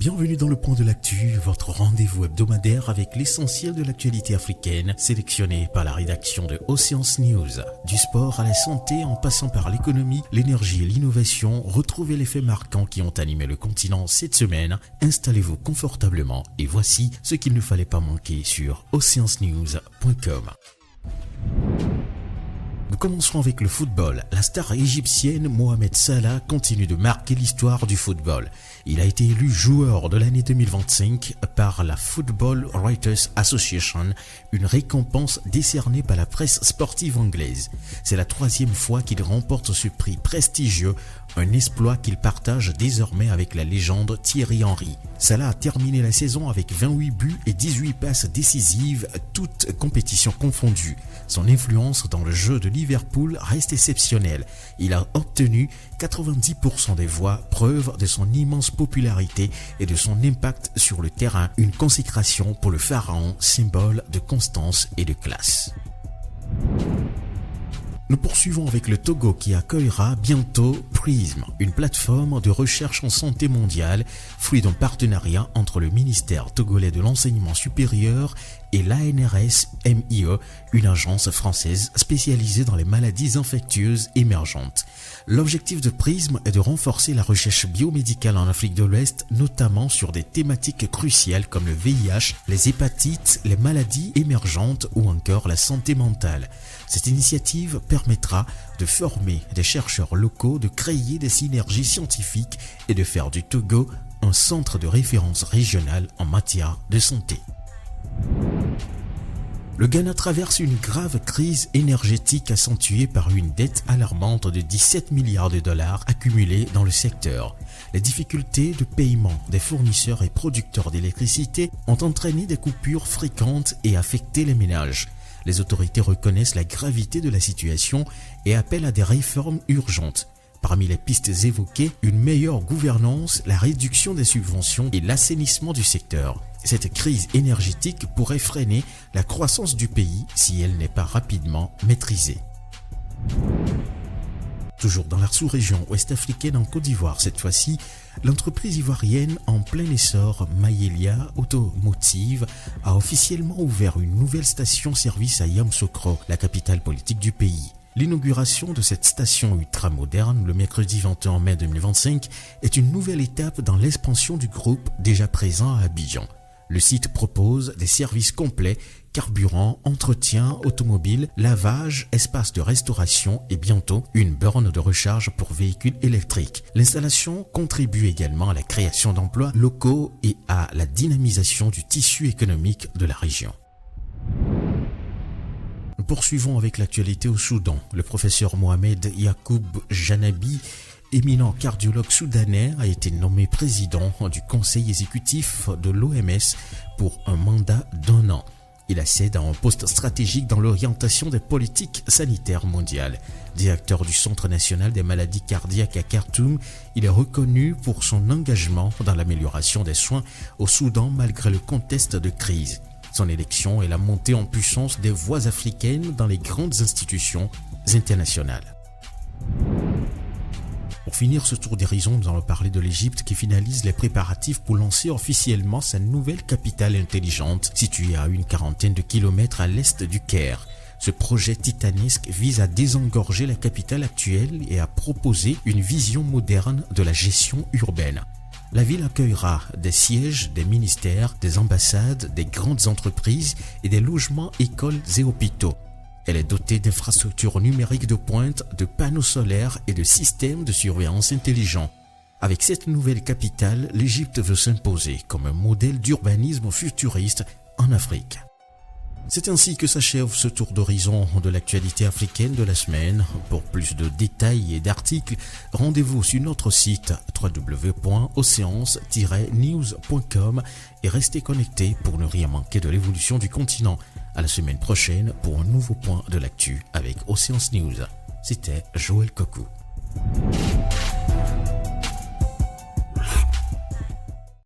Bienvenue dans le Point de l'Actu, votre rendez-vous hebdomadaire avec l'essentiel de l'actualité africaine, sélectionné par la rédaction de Océance News. Du sport à la santé, en passant par l'économie, l'énergie et l'innovation, retrouvez les faits marquants qui ont animé le continent cette semaine. Installez-vous confortablement et voici ce qu'il ne fallait pas manquer sur oceansnews.com. Nous commencerons avec le football. La star égyptienne Mohamed Salah continue de marquer l'histoire du football. Il a été élu joueur de l'année 2025 par la Football Writers Association, une récompense décernée par la presse sportive anglaise. C'est la troisième fois qu'il remporte ce prix prestigieux, un exploit qu'il partage désormais avec la légende Thierry Henry. Salah a terminé la saison avec 28 buts et 18 passes décisives, toutes compétitions confondues. Son influence dans le jeu de Liverpool reste exceptionnelle. Il a obtenu 90% des voix, preuve de son immense popularité et de son impact sur le terrain, une consécration pour le pharaon, symbole de constance et de classe. Nous poursuivons avec le Togo qui accueillera bientôt Prism, une plateforme de recherche en santé mondiale, fruit d'un partenariat entre le ministère togolais de l'enseignement supérieur et l'ANRS-MIE, une agence française spécialisée dans les maladies infectieuses émergentes. L'objectif de Prism est de renforcer la recherche biomédicale en Afrique de l'Ouest, notamment sur des thématiques cruciales comme le VIH, les hépatites, les maladies émergentes ou encore la santé mentale. Cette initiative permettra de former des chercheurs locaux, de créer des synergies scientifiques et de faire du Togo un centre de référence régional en matière de santé. Le Ghana traverse une grave crise énergétique accentuée par une dette alarmante de 17 milliards de dollars accumulée dans le secteur. Les difficultés de paiement des fournisseurs et producteurs d'électricité ont entraîné des coupures fréquentes et affecté les ménages. Les autorités reconnaissent la gravité de la situation et appellent à des réformes urgentes. Parmi les pistes évoquées, une meilleure gouvernance, la réduction des subventions et l'assainissement du secteur. Cette crise énergétique pourrait freiner la croissance du pays si elle n'est pas rapidement maîtrisée. Toujours dans la sous-région ouest-africaine en Côte d'Ivoire cette fois-ci, l'entreprise ivoirienne en plein essor Mayelia Automotive a officiellement ouvert une nouvelle station-service à Yamoussoukro, la capitale politique du pays. L'inauguration de cette station ultramoderne le mercredi 21 mai 2025 est une nouvelle étape dans l'expansion du groupe déjà présent à Abidjan. Le site propose des services complets, carburant, entretien automobile, lavage, espace de restauration et bientôt une borne de recharge pour véhicules électriques. L'installation contribue également à la création d'emplois locaux et à la dynamisation du tissu économique de la région. Nous poursuivons avec l'actualité au Soudan. Le professeur Mohamed Yacoub Janabi, éminent cardiologue soudanais, a été nommé président du conseil exécutif de l'OMS pour un mandat d'1 an. Il accède à un poste stratégique dans l'orientation des politiques sanitaires mondiales. Directeur du Centre national des maladies cardiaques à Khartoum, il est reconnu pour son engagement dans l'amélioration des soins au Soudan malgré le contexte de crise. Son élection est la montée en puissance des voix africaines dans les grandes institutions internationales. Pour finir ce tour d'horizon, nous allons parler de l'Égypte qui finalise les préparatifs pour lancer officiellement sa nouvelle capitale intelligente située à une quarantaine de kilomètres à l'est du Caire. Ce projet titanesque vise à désengorger la capitale actuelle et à proposer une vision moderne de la gestion urbaine. La ville accueillera des sièges des ministères, des ambassades, des grandes entreprises et des logements, écoles et hôpitaux. Elle est dotée d'infrastructures numériques de pointe, de panneaux solaires et de systèmes de surveillance intelligents. Avec cette nouvelle capitale, l'Égypte veut s'imposer comme un modèle d'urbanisme futuriste en Afrique. C'est ainsi que s'achève ce tour d'horizon de l'actualité africaine de la semaine. Pour plus de détails et d'articles, rendez-vous sur notre site www.oceans-news.com et restez connectés pour ne rien manquer de l'évolution du continent. À la semaine prochaine pour un nouveau point de l'actu avec Océans News. C'était Joël Kokou.